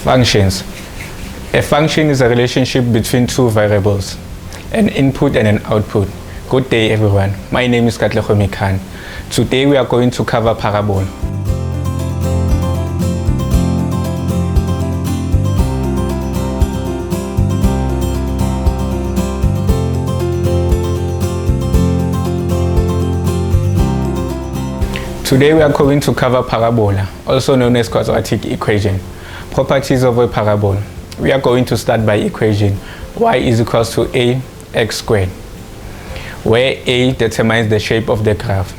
Functions. A function is a relationship between two variables, an input and an output. Good day everyone, my name is Grad12. Today we are going to cover parabola. Today we are going to cover parabola, also known as quadratic equation. Properties of a parabola. We are going to start by equation y is equals to ax squared, where a determines the shape of the graph.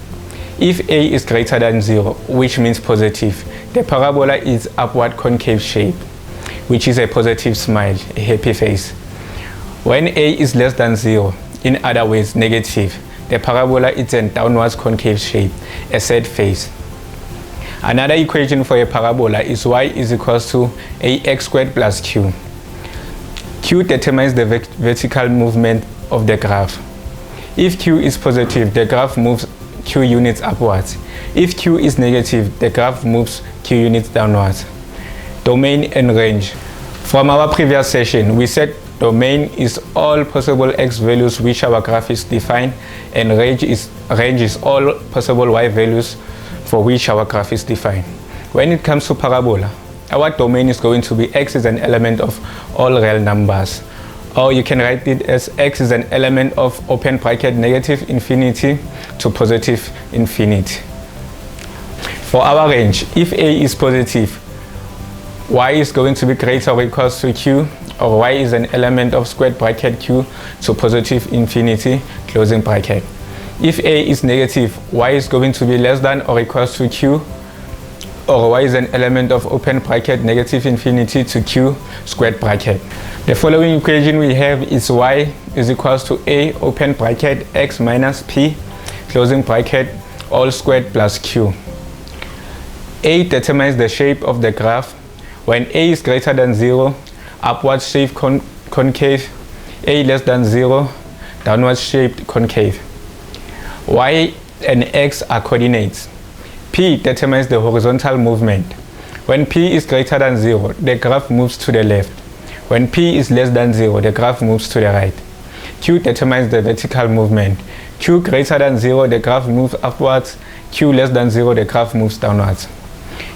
If a is greater than 0, which means positive, the parabola is upward concave shape, which is a positive smile, a happy face. When a is less than 0, in other words negative, the parabola is a downwards concave shape, a sad face. Another equation for a parabola is y is equals to ax squared plus q. Q determines the vertical movement of the graph. If q is positive, the graph moves q units upwards. If q is negative, the graph moves q units downwards. Domain and range. From our previous session, we said domain is all possible x values which our graph is defined, and range is all possible y values for which our graph is defined. When it comes to parabola, our domain is going to be x is an element of all real numbers, or you can write it as x is an element of open bracket negative infinity to positive infinity. For our range, if a is positive, y is going to be greater or equals to q, or y is an element of squared bracket q to positive infinity closing bracket. If a is negative, y is going to be less than or equals to q, or y is an element of open bracket negative infinity to q squared bracket. The following equation we have is y is equals to a open bracket x minus p closing bracket all squared plus q. A determines the shape of the graph. When a is greater than 0, upward shaped concave, a less than 0, downward shaped concave. Y and x are coordinates. P determines the horizontal movement. When p is greater than 0, the graph moves to the left. When p is less than 0, the graph moves to the right. Q determines the vertical movement. Q greater than 0, the graph moves upwards. Q less than 0, the graph moves downwards.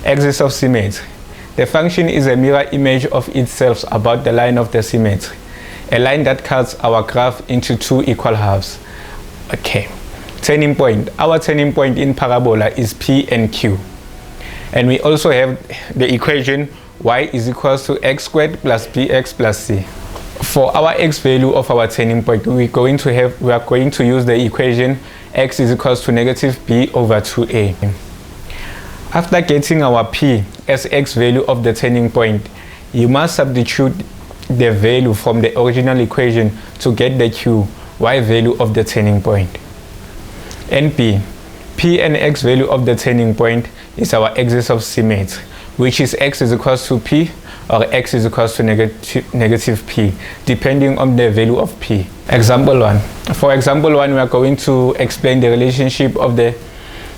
Axis of symmetry. The function is a mirror image of itself about the line of the symmetry, a line that cuts our graph into two equal halves. Okay. Turning point. Our turning point in parabola is P and Q. And we also have the equation y is equals to x squared plus bx plus c. For our x value of our turning point, we are going to use the equation x is equals to negative b over 2a. After getting our p as x value of the turning point, you must substitute the value from the original equation to get the q, y value of the turning point. And p and x value of the turning point is our axis of symmetry, which is x is equals to p or x is equals to negative p, depending on the value of p. Example 1. For example 1, we are going to explain the relationship of the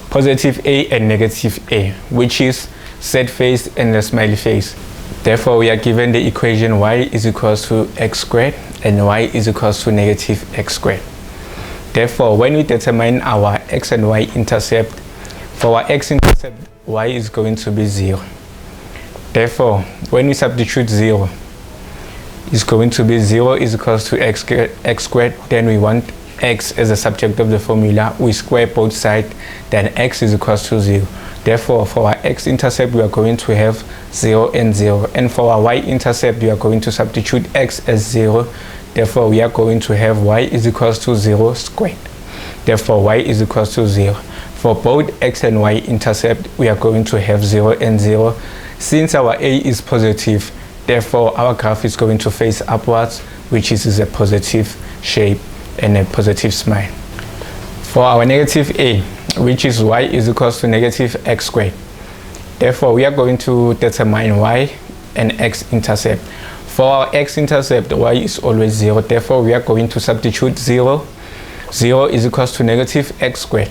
positive a and negative a, which is sad face and the smiley face. Therefore, we are given the equation y is equals to x squared and y is equals to negative x squared. Therefore, when we determine our x and y intercept, for our x-intercept, y is going to be 0. Therefore, when we substitute 0, it's going to be 0 is equals to x squared. Then we want x as a subject of the formula. We square both sides, then x is equals to 0. Therefore, for our x-intercept, we are going to have 0 and 0. And for our y-intercept, we are going to substitute x as 0. Therefore, we are going to have y is equals to 0 squared. Therefore, y is equals to 0. For both x and y intercept, we are going to have 0 and 0. Since our a is positive, therefore our graph is going to face upwards, which is a positive shape and a positive smile. For our negative a, which is y is equals to negative x squared. Therefore, we are going to determine y and x intercept. For our x-intercept, y is always 0. Therefore, we are going to substitute 0. 0 is equals to negative x squared.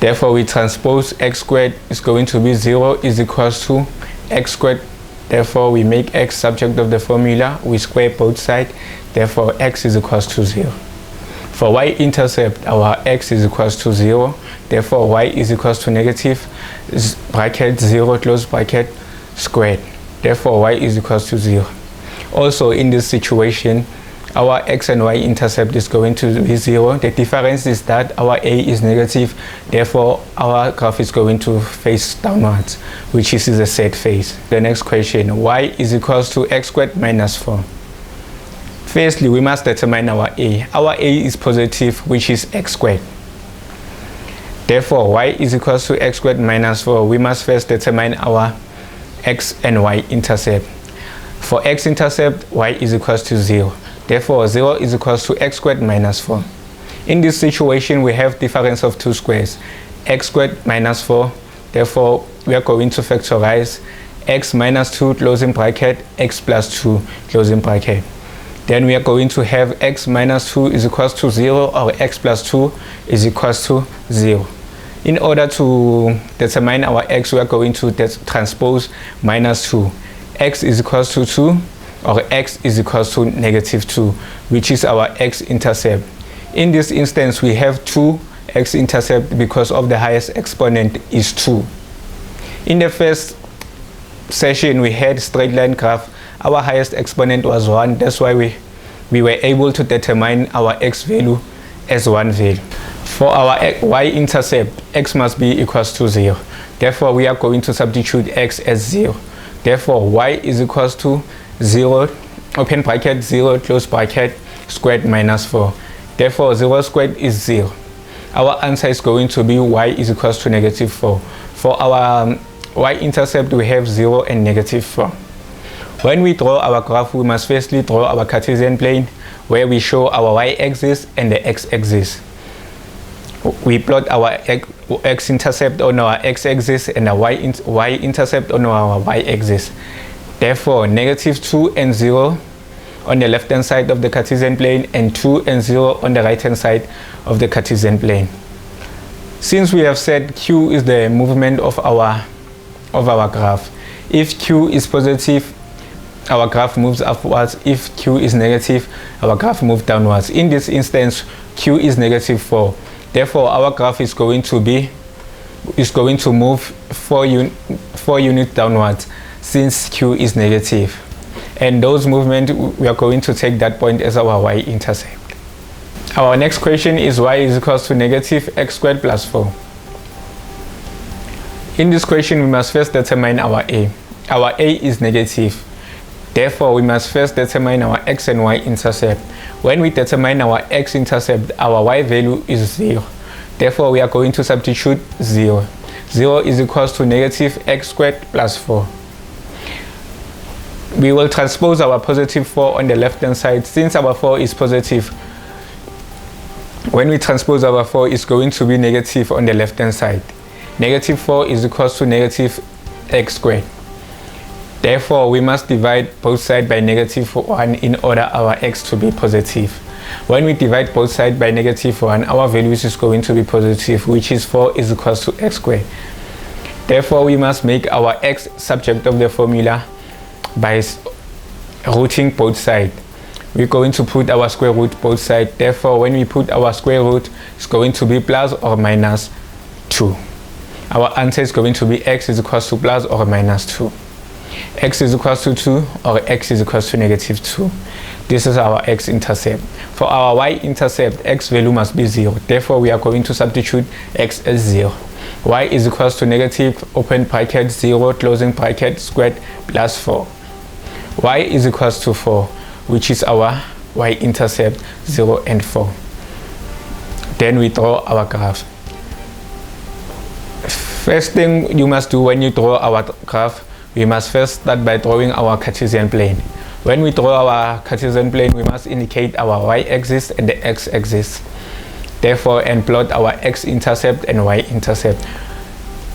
Therefore, we transpose x squared is going to be 0 is equals to x squared. Therefore, we make x subject of the formula. We square both sides. Therefore, x is equals to 0. For y-intercept, our x is equals to 0. Therefore, y is equals to negative bracket 0 close bracket squared. Therefore, y is equals to 0. Also, in this situation, our x and y intercept is going to be 0. The difference is that our a is negative. Therefore, our graph is going to face downwards, which is the Z phase. The next question, y is equals to x squared minus 4. Firstly, we must determine our a. Our a is positive, which is x squared. Therefore, y is equals to x squared minus 4. We must first determine our x and y intercept. For x intercept, y is equals to 0. Therefore, 0 is equals to x squared minus 4. In this situation, we have difference of two squares, x squared minus 4. Therefore, we are going to factorize x minus 2 closing bracket, x plus 2 closing bracket. Then we are going to have x minus 2 is equals to 0, or x plus 2 is equals to 0. In order to determine our x, we are going to transpose minus 2. X is equals to 2, or x is equals to negative 2, which is our x-intercept. In this instance, we have 2 x-intercept because of the highest exponent is 2. In the first session, we had straight line graph. Our highest exponent was 1. That's why we were able to determine our x value as 1 value. For our y-intercept, x must be equals to 0. Therefore, we are going to substitute x as 0. Therefore, y is equals to 0, open bracket, 0, close bracket, squared minus 4. Therefore, 0 squared is 0. Our answer is going to be y is equals to negative 4. For our y-intercept, we have 0 and negative 4. When we draw our graph, we must firstly draw our Cartesian plane, where we show our y-axis and the x-axis. We plot our x-intercept on our x-axis and the y-intercept on our y-axis. Therefore, negative 2 and 0 on the left-hand side of the Cartesian plane and 2 and 0 on the right-hand side of the Cartesian plane. Since we have said q is the movement of our graph, if q is positive, our graph moves upwards. If q is negative, our graph moves downwards. In this instance, q is negative 4. Therefore, our graph is going to move 4 units downwards, since q is negative. And those movements, we are going to take that point as our y-intercept. Our next question is y is equals to negative x squared plus 4. In this question, we must first determine our a. Our a is negative. Therefore, we must first determine our x and y intercept. When we determine our x intercept, our y value is 0. Therefore, we are going to substitute 0. 0 is equals to negative x squared plus 4. We will transpose our positive 4 on the left-hand side. Since our 4 is positive, when we transpose our 4, it's going to be negative on the left-hand side. Negative 4 is equals to negative x squared. Therefore, we must divide both sides by negative 1 in order our x to be positive. When we divide both sides by negative 1, our values is going to be positive, which is 4 is equals to x squared. Therefore, we must make our x subject of the formula by rooting both sides. We're going to put our square root both sides. Therefore, when we put our square root, it's going to be plus or minus 2. Our answer is going to be x is equals to plus or minus 2. X is equals to 2 or x is equals to negative 2. This is our x-intercept. For our y-intercept, x value must be 0. Therefore, we are going to substitute x as 0. Y is equals to negative, open bracket, 0, closing bracket, squared, plus 4. Y is equals to 4, which is our y-intercept, 0 and 4. Then we draw our graph. First thing you must do when you draw our graph, we must first start by drawing our Cartesian plane. When we draw our Cartesian plane, we must indicate our y-axis and the x-axis. Therefore, and plot our x-intercept and y-intercept.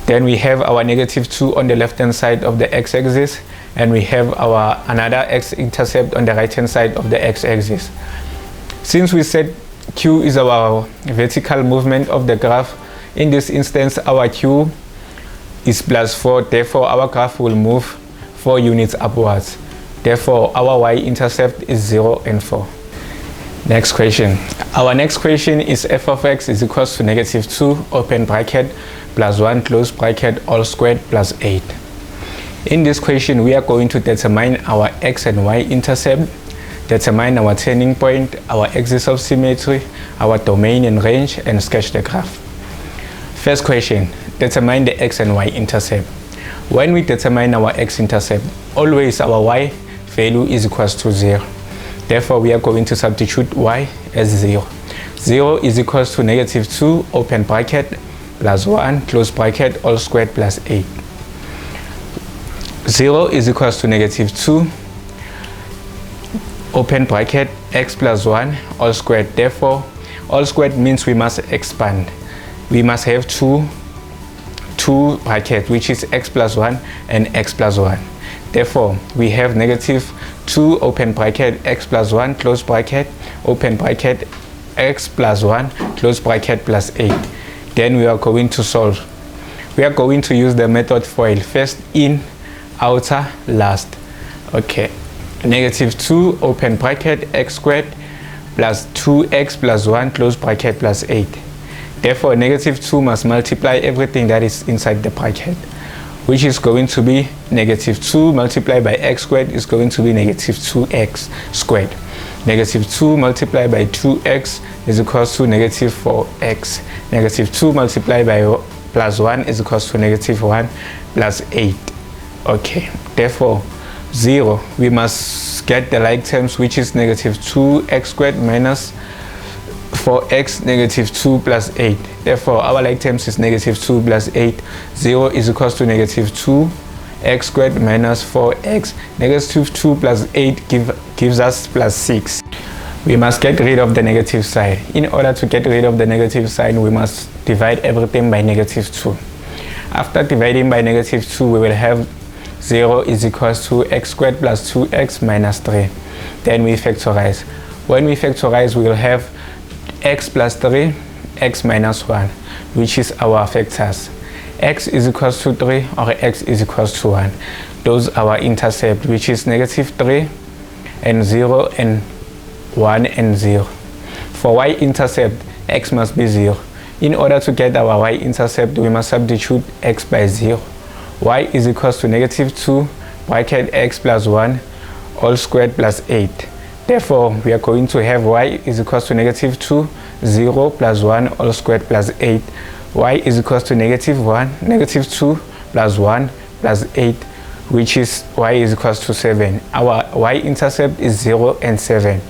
Then we have our negative 2 on the left-hand side of the x-axis, and we have our another x-intercept on the right-hand side of the x-axis. Since we said q is our vertical movement of the graph, in this instance, our q is plus 4. Therefore, our graph will move 4 units upwards. Therefore, our y-intercept is 0 and 4. Next question. Our next question is f of x is equals to negative 2 open bracket plus 1 close bracket all squared plus 8. In this question, we are going to determine our x and y intercept, determine our turning point, our axis of symmetry, our domain and range, and sketch the graph. First question, determine the x and y intercept. When we determine our x-intercept, always our y value is equals to 0. Therefore, we are going to substitute y as 0. 0 is equals to negative 2 open bracket plus 1 close bracket all squared plus 8. 0 is equals to negative 2 open bracket x plus 1 all squared. Therefore, all squared means we must expand. We must have two brackets, which is x plus 1 and x plus 1. Therefore, we have negative 2 open bracket x plus 1 close bracket open bracket x plus 1 close bracket plus 8. Then we are going to solve. We are going to use the method FOIL, first in, outer, last. Okay, negative 2 open bracket x squared plus 2x plus 1 close bracket plus 8. Therefore, negative 2 must multiply everything that is inside the bracket, which is going to be negative 2 multiplied by x squared is going to be negative 2x squared. Negative 2 multiplied by 2x is equals to negative 4x. Negative 2 multiplied by plus 1 is equals to negative 1 plus 8. Okay, therefore 0, we must get the like terms, which is negative 2x squared minus 4x negative 2 plus 8. Therefore, our like terms is negative 2 plus 8. 0 is equals to negative 2x squared minus 4x. Negative 2 plus 8 gives us plus 6. We must get rid of the negative sign. In order to get rid of the negative sign, we must divide everything by negative 2. After dividing by negative 2, we will have 0 is equals to x squared plus 2x minus 3. Then we factorize. When we factorize, we will have x plus 3, x minus 1, which is our factors. X is equals to 3 or x is equals to 1. Those are our intercept, which is negative 3 and 0 and 1 and 0. For y-intercept, x must be 0. In order to get our y-intercept, we must substitute x by 0. Y is equals to negative 2 bracket x plus 1 all squared plus 8. Therefore, we are going to have y is equals to negative 2, 0 plus 1 all squared plus 8. Y is equals to negative 1, negative 2 plus 1 plus 8, which is y is equals to 7. Our y-intercept is 0 and 7.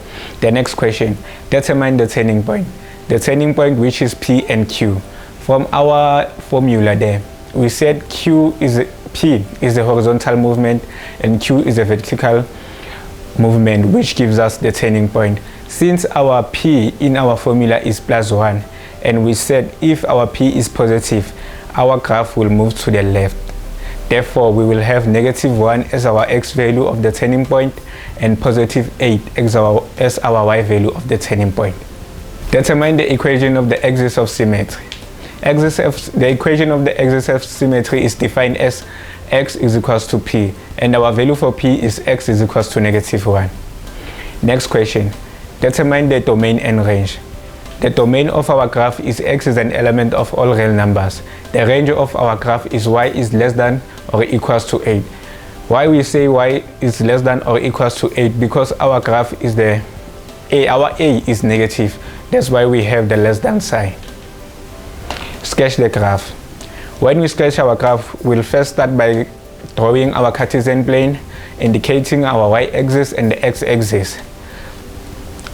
The next question, determine the turning point. The turning point, which is P and Q. From our formula there, we said P is the horizontal movement and Q is the vertical movement, which gives us the turning point. Since our P in our formula is plus 1, and we said if our P is positive, our graph will move to the left. Therefore, we will have negative 1 as our x value of the turning point and positive 8 as our y value of the turning point. Determine the equation of the axis of symmetry. The equation of the axis of symmetry is defined as x is equals to p, and our value for p is x is equals to negative 1. Next question, determine the domain and range. The domain of our graph is x is an element of all real numbers. The range of our graph is y is less than or equals to 8. Why we say y is less than or equals to 8? Because our graph is our a is negative. That's why we have the less than sign. Sketch the graph. When we sketch our graph, we'll first start by drawing our Cartesian plane, indicating our y-axis and the x-axis,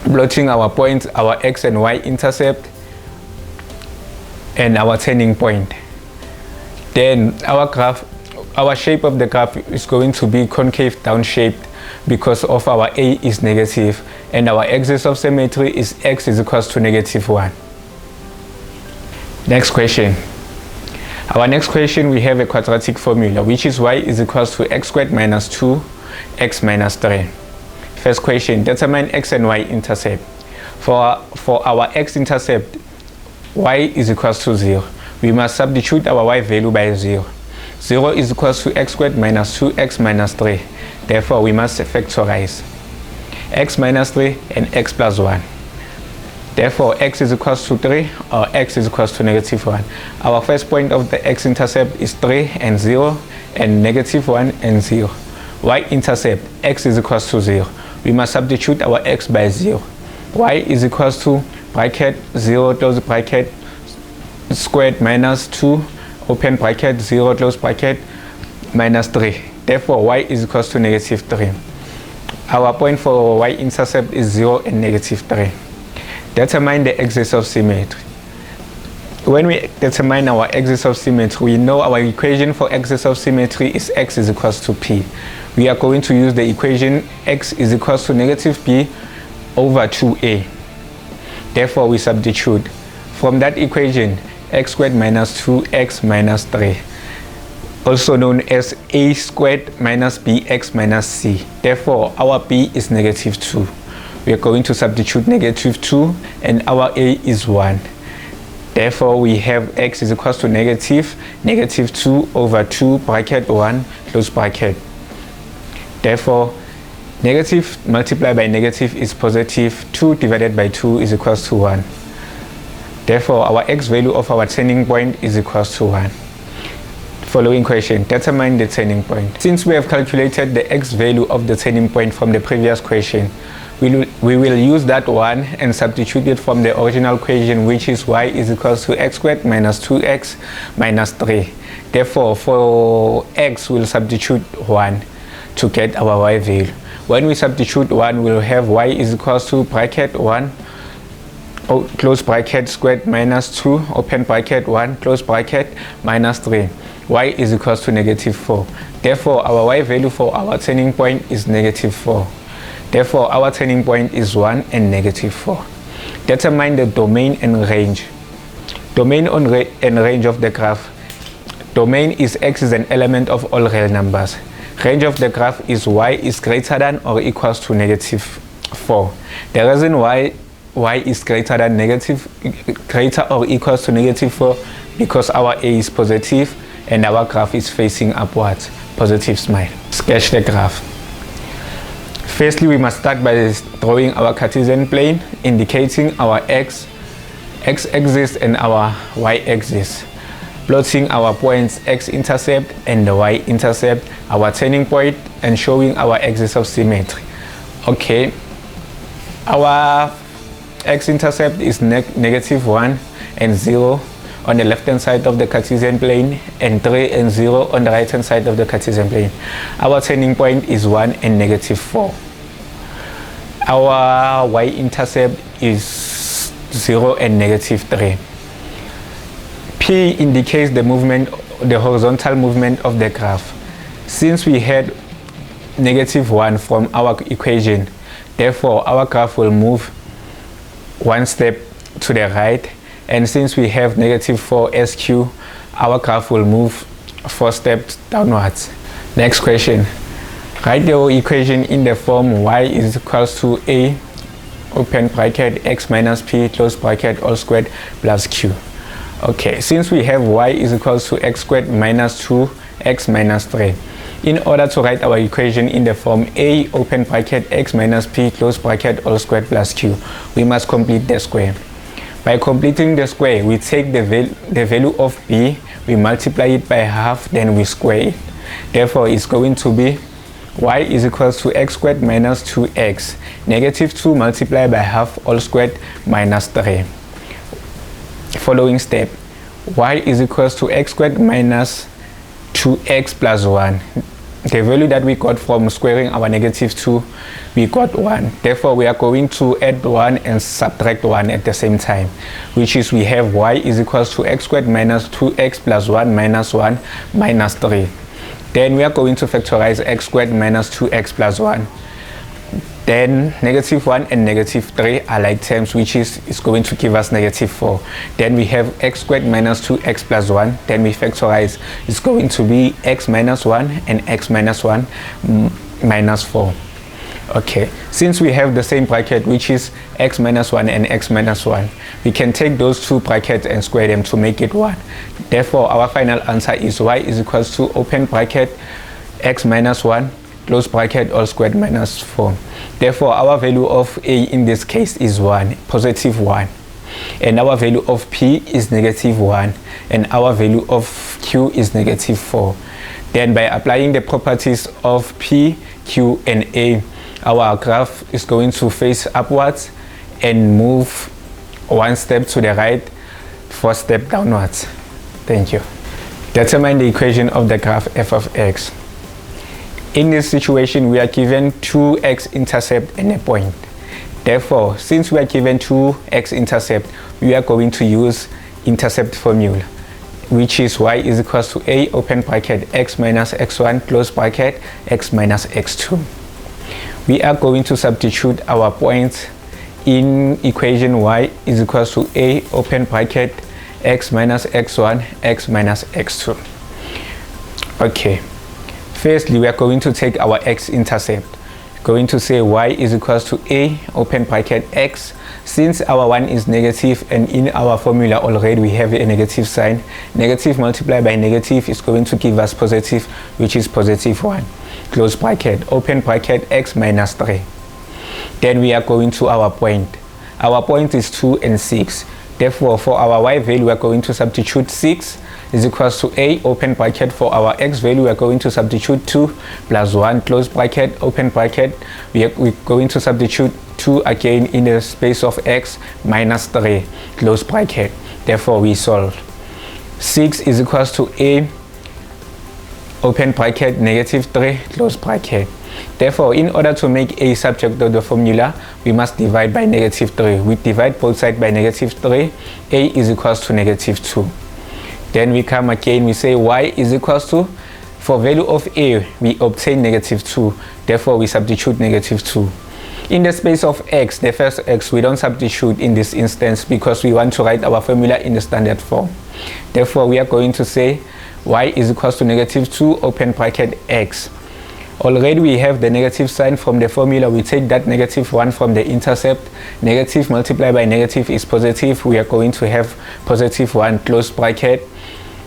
plotting our points, our x and y intercept, and our turning point. Then our shape of the graph is going to be concave down shaped because of our a is negative, and our axis of symmetry is x is equals to negative 1. Next question. Our next question, we have a quadratic formula, which is y is equals to x squared minus 2 x minus 3. First question, determine x and y intercept. For our x intercept, y is equals to 0. We must substitute our y value by 0. 0 is equals to x squared minus 2x minus 3. Therefore, we must factorize x minus 3 and x plus 1. Therefore, x is equals to 3 or x is equals to negative 1. Our first point of the x-intercept is 3 and 0 and negative 1 and 0. Y-intercept, x is equals to 0. We must substitute our x by 0. Y is equals to bracket 0 close bracket squared minus 2 open bracket 0 close bracket minus 3. Therefore, y is equals to negative 3. Our point for y-intercept is 0 and negative 3. Determine the axis of symmetry. When we determine our axis of symmetry, we know our equation for axis of symmetry is x is equals to p. We are going to use the equation x is equals to negative p over 2a. Therefore, we substitute from that equation x squared minus 2x minus 3, also known as a squared minus bx minus c. Therefore, our b is negative 2. We are going to substitute negative 2 and our a is 1. Therefore, we have x is equals to negative 2 over 2 bracket 1 close bracket. Therefore, negative multiplied by negative is positive. 2 divided by 2 is equals to 1. Therefore, our x value of our turning point is equals to 1. Following question, determine the turning point. Since we have calculated the x value of the turning point from the previous question, we will use that one and substitute it from the original equation, which is y is equals to x squared minus 2x minus 3. Therefore, for x, we'll substitute 1 to get our y value. When we substitute 1, we'll have y is equals to bracket 1 close bracket squared minus 2 open bracket 1 close bracket minus 3. Y is equals to negative 4. Therefore, our y value for our turning point is negative 4. Therefore, our turning point is 1 and negative 4. Determine the domain and range. Domain and range of the graph. Domain is x is an element of all real numbers. Range of the graph is y is greater than or equals to negative 4. The reason why y is greater or equals to negative 4 because our a is positive and our graph is facing upwards. Positive smile. Sketch the graph. Firstly, we must start by drawing our Cartesian plane, indicating our x-axis and our y-axis. Plotting our points x-intercept and the y-intercept, our turning point, and showing our axis of symmetry. Okay, our x-intercept is negative 1 and 0 on the left hand side of the Cartesian plane and 3 and 0 on the right hand side of the Cartesian plane. Our turning point is 1 and negative 4. Our y-intercept is 0 and negative 3. P indicates the movement, the horizontal movement of the graph. Since we had negative 1 from our equation, therefore our graph will move 1 step to the right, and since we have negative 4 SQ, our graph will move 4 steps downwards. Next question. Write the equation in the form y is equals to a open bracket x minus p close bracket all squared plus q. Okay, since we have y is equals to x squared minus 2x minus 3. In order to write our equation in the form a open bracket x minus p close bracket all squared plus q, we must complete the square. By completing the square, we take the value of b, we multiply it by half, then we square it. Therefore, it's going to be y is equals to x squared minus 2x, negative 2 multiplied by half all squared minus 3. Following step, y is equals to x squared minus 2x plus 1. The value that we got from squaring our negative 2, we got 1. Therefore, we are going to add 1 and subtract 1 at the same time, which is we have y is equals to x squared minus 2x plus 1 minus 1 minus 3. Then we are going to factorize x squared minus 2x plus 1. Then negative 1 and negative 3 are like terms, which is going to give us negative 4. Then we have x squared minus 2x plus 1. Then we factorize. It's going to be x minus 1 and x minus 1 minus 4. Okay, since we have the same bracket, which is x minus 1 and x minus 1, we can take those two brackets and square them to make it 1. Therefore, our final answer is y is equals to open bracket x minus 1 close bracket all squared minus 4. Therefore, our value of a in this case is 1, positive 1. And our value of p is negative 1. And our value of q is negative 4. Then by applying the properties of p, q, and a, our graph is going to face upwards and move 1 step to the right, 4 steps downwards. Thank you. Determine the equation of the graph f of x. In this situation, we are given 2x-intercept and a point. Therefore, since we are given 2x-intercept, we are going to use intercept formula, which is y is equals to a open bracket x minus x1 close bracket x minus x2. We are going to substitute our points in equation y is equals to a open bracket x minus x1 x minus x2. Okay, firstly we are going to take our x-intercept. Going to say y is equals to a open bracket x. Since our 1 is negative and in our formula already we have a negative sign, negative multiplied by negative is going to give us positive, which is positive 1. Close bracket, open bracket x minus 3. Then we are going to our point. Our point is 2 and 6. Therefore, for our y value, we are going to substitute 6 is equals to a open bracket. For our x value, we are going to substitute 2 plus 1 close bracket open bracket. We're going to substitute 2 again in the space of x minus 3 close bracket. Therefore, we solve. 6 is equals to a open bracket negative 3 close bracket. Therefore, in order to make a subject of the formula, we must divide by negative 3. We divide both sides by negative 3. A is equals to negative 2. Then we come again, we say y is equals to, for value of a, we obtain negative 2. Therefore, we substitute negative 2. In the space of x, the first x, we don't substitute in this instance because we want to write our formula in the standard form. Therefore, we are going to say y is equals to negative 2 open bracket x. Already we have the negative sign from the formula. We take that negative 1 from the intercept. Negative multiplied by negative is positive. We are going to have positive 1 close bracket.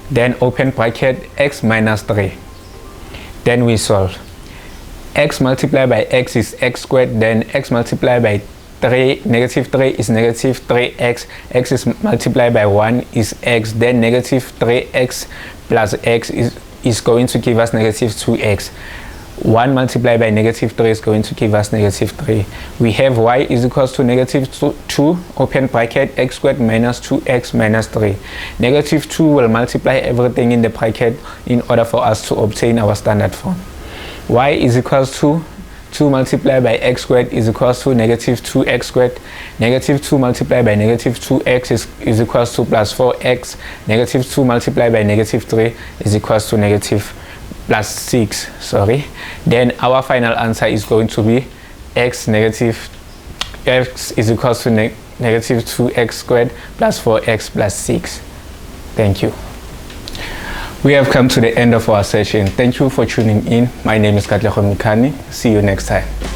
Then open bracket x minus 3. Then we solve. X multiplied by x is x squared. Then x multiplied by 3, negative 3 is negative 3x. X is multiplied by 1 is x. Then negative 3x plus x is going to give us negative 2x. 1 multiplied by negative 3 is going to give us negative 3. We have y is equals to negative 2 open bracket x squared minus 2x minus 3. Negative 2 will multiply everything in the bracket in order for us to obtain our standard form. Y is equals to 2 multiplied by x squared is equals to negative 2x squared. Negative 2 multiplied by negative 2x is equals to plus 4x. Negative 2 multiplied by negative 3 is equals to negative plus 6, sorry. Then our final answer is going to be x is equals to negative 2x squared plus 4x plus 6. Thank you. We have come to the end of our session. Thank you for tuning in. My name is Grad12. See you next time.